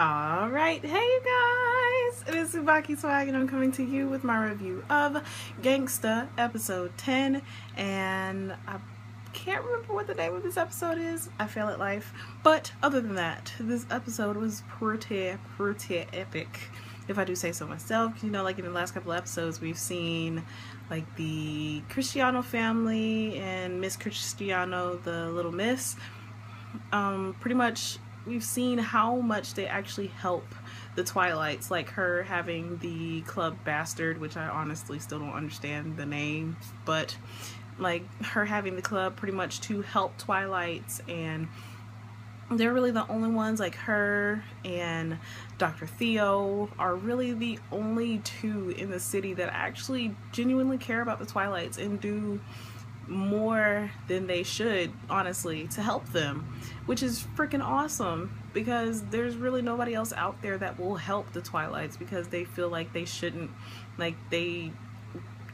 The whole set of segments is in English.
Alright, hey you guys! It is TsubakiSwagg and I'm coming to you with my review of Gangsta episode 10, and I can't remember what the name of this episode is. I fail at life. But other than that, this episode was pretty epic, if I do say so myself. You know, like in the last couple of episodes we've seen like the Cristiano family and Miss Cristiano, the little miss. Pretty much we've seen how much they actually help the Twilights, like her having the club Bastard, which I honestly still don't understand the name, but like her having the club pretty much to help Twilights, and they're really the only ones, like her and Dr. Theo are really the only two in the city that actually genuinely care about the Twilights and do more than they should, honestly, to help them, which is freaking awesome, because there's really nobody else out there that will help the Twilights because they feel like they shouldn't, like they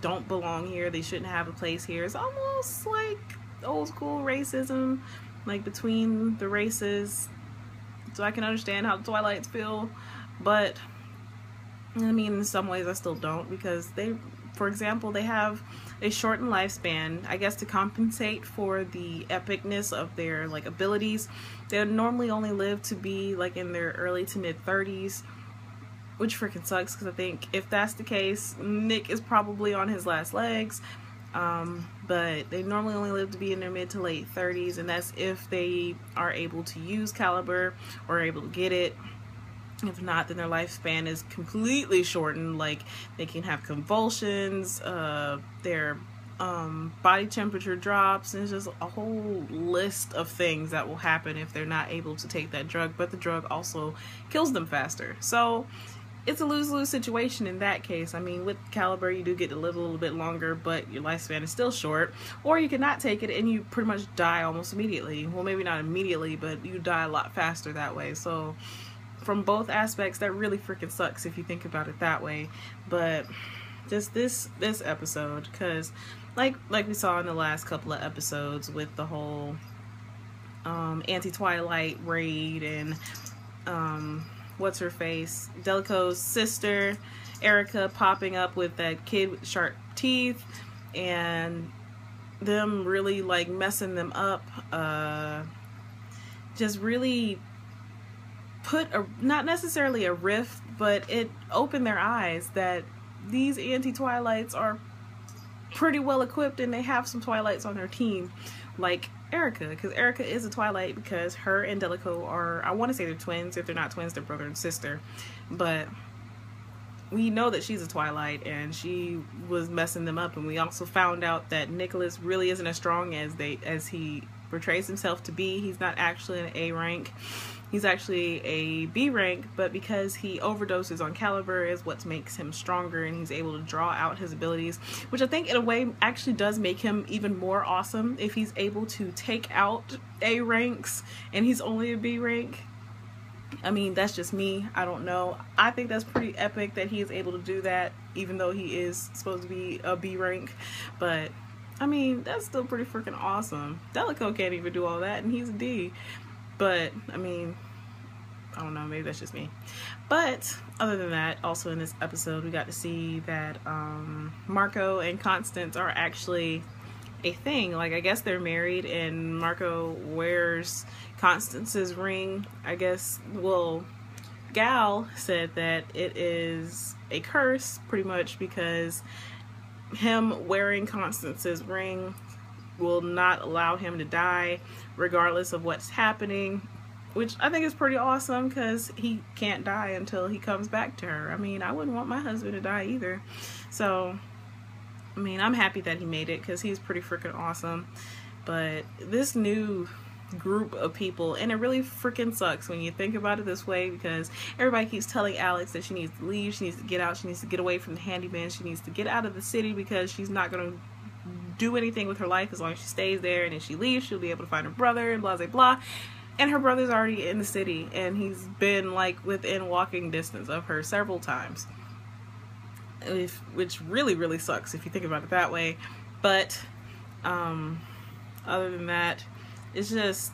don't belong here, they shouldn't have a place here. It's almost like old school racism, like between the races. So I can understand how the Twilights feel, but I mean, in some ways I still don't, because they, for example, they have a shortened lifespan, I guess, to compensate for the epicness of their like abilities. They would normally only live to be like in their early to mid 30s, which freaking sucks, because I think if that's the case, Nick is probably on his last legs. But they normally only live to be in their mid to late 30s, and that's if they are able to use Caliber or are able to get it. If not, then their lifespan is completely shortened. Like, they can have convulsions, their body temperature drops, and it's just a whole list of things that will happen if they're not able to take that drug, but the drug also kills them faster. So it's a lose-lose situation in that case. I mean, with Caliber you do get to live a little bit longer, but your lifespan is still short. Or you cannot take it and you pretty much die almost immediately. Well, maybe not immediately, but you die a lot faster that way. So from both aspects, that really freaking sucks if you think about it that way. But just this episode, because like we saw in the last couple of episodes with the whole anti-Twilight raid and what's her face, Delico's sister Erica popping up with that kid with sharp teeth, and them really like messing them up, just really put a, not necessarily a rift, but it opened their eyes that these anti-Twilights are pretty well equipped, and they have some Twilights on their team, like Erica, because Erica is a Twilight, because her and Delico are, I want to say they're twins. If they're not twins, they're brother and sister, but we know that she's a Twilight, and she was messing them up. And we also found out that Nicholas really isn't as strong as he portrays himself to be. He's not actually an A rank. He's actually a B rank, but because he overdoses on Caliber is what makes him stronger, and he's able to draw out his abilities, which I think in a way actually does make him even more awesome if he's able to take out A ranks and he's only a B rank. I mean, that's just me. I don't know. I think that's pretty epic that he is able to do that, even though he is supposed to be a B rank. But I mean, that's still pretty freaking awesome. Delico can't even do all that, and he's a D. But I mean, I don't know, maybe that's just me. But other than that, also in this episode we got to see that Marco and Constance are actually a thing. Like, I guess they're married, and Marco wears Constance's ring. I guess, well, Gal said that it is a curse pretty much, because him wearing Constance's ring will not allow him to die regardless of what's happening, which I think is pretty awesome, because he can't die until he comes back to her. I mean, I wouldn't want my husband to die either. So I mean, I'm happy that he made it, because he's pretty freaking awesome. But this new group of people, and it really freaking sucks when you think about it this way, because everybody keeps telling Alex that she needs to leave, she needs to get out, she needs to get away from the handyman, she needs to get out of the city, because she's not going to do anything with her life as long as she stays there, and if she leaves she'll be able to find her brother and blah blah blah. And her brother's already in the city, and he's been like within walking distance of her several times, which really sucks if you think about it that way. But other than that, it's just,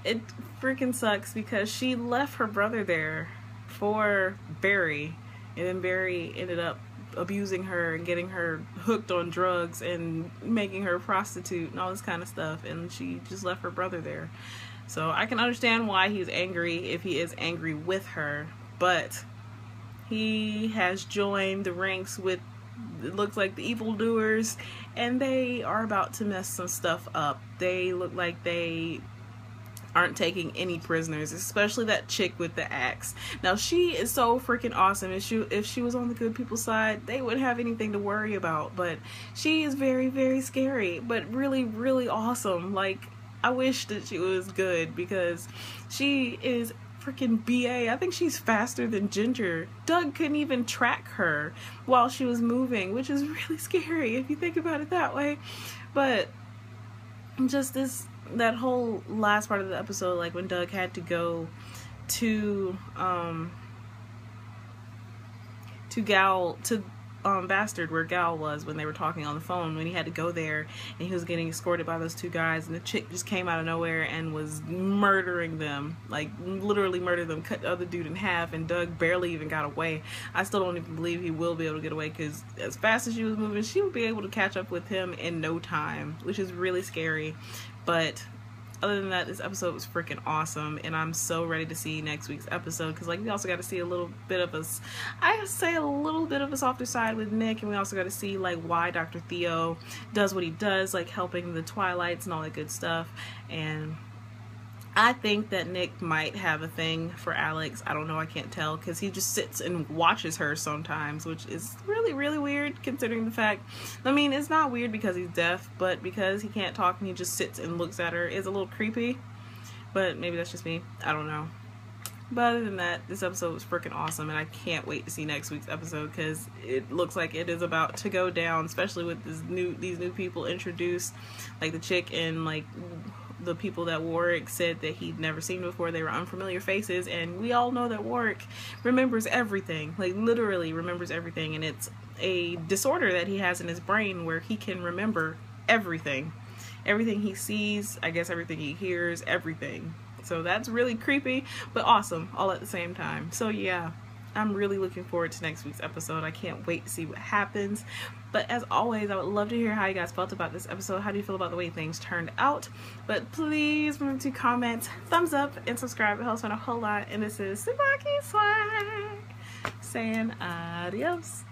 it freaking sucks because she left her brother there for Barry, and then Barry ended up abusing her and getting her hooked on drugs and making her a prostitute and all this kind of stuff, and she just left her brother there. So I can understand why he's angry if he is angry with her, but he has joined the ranks with, it looks like, the evildoers, and they are about to mess some stuff up. They look like they aren't taking any prisoners, especially that chick with the axe. Now she is so freaking awesome. If she was on the good people's side, they wouldn't have anything to worry about, but she is very, very scary, but really, really awesome. Like, I wish that she was good because she is freaking BA. I think she's faster than Ginger. Doug couldn't even track her while she was moving, which is really scary if you think about it that way. But just that whole last part of the episode, like when Doug had to go to Bastard, where Gal was, when they were talking on the phone, when he had to go there and he was getting escorted by those two guys, and the chick just came out of nowhere and was murdering them, like literally murdered them, cut the other dude in half, and Doug barely even got away. I still don't even believe he will be able to get away, because as fast as she was moving, she would be able to catch up with him in no time, which is really scary. But other than that, this episode was freaking awesome, and I'm so ready to see next week's episode, because like we also got to see a little bit of a softer side with Nick, and we also got to see like why Dr. Theo does what he does, like helping the Twilights and all that good stuff. And I think that Nick might have a thing for Alex. I don't know, I can't tell, because he just sits and watches her sometimes, which is really, really weird considering the fact, I mean, it's not weird because he's deaf, but because he can't talk and he just sits and looks at her is a little creepy. But maybe that's just me, I don't know. But other than that, this episode was freaking awesome, and I can't wait to see next week's episode, because it looks like it is about to go down, especially with these new people introduced, like the chick and like the people that Warwick said that he'd never seen before. They were unfamiliar faces, and we all know that Warwick remembers everything, like literally remembers everything, and it's a disorder that he has in his brain where he can remember everything he sees, I guess everything he hears, everything. So that's really creepy but awesome all at the same time. So yeah, I'm really looking forward to next week's episode. I can't wait to see what happens. But as always, I would love to hear how you guys felt about this episode. How do you feel about the way things turned out? But please remember to comment, thumbs up, and subscribe. It helps out a whole lot. And this is TsubakiSwagg saying adios.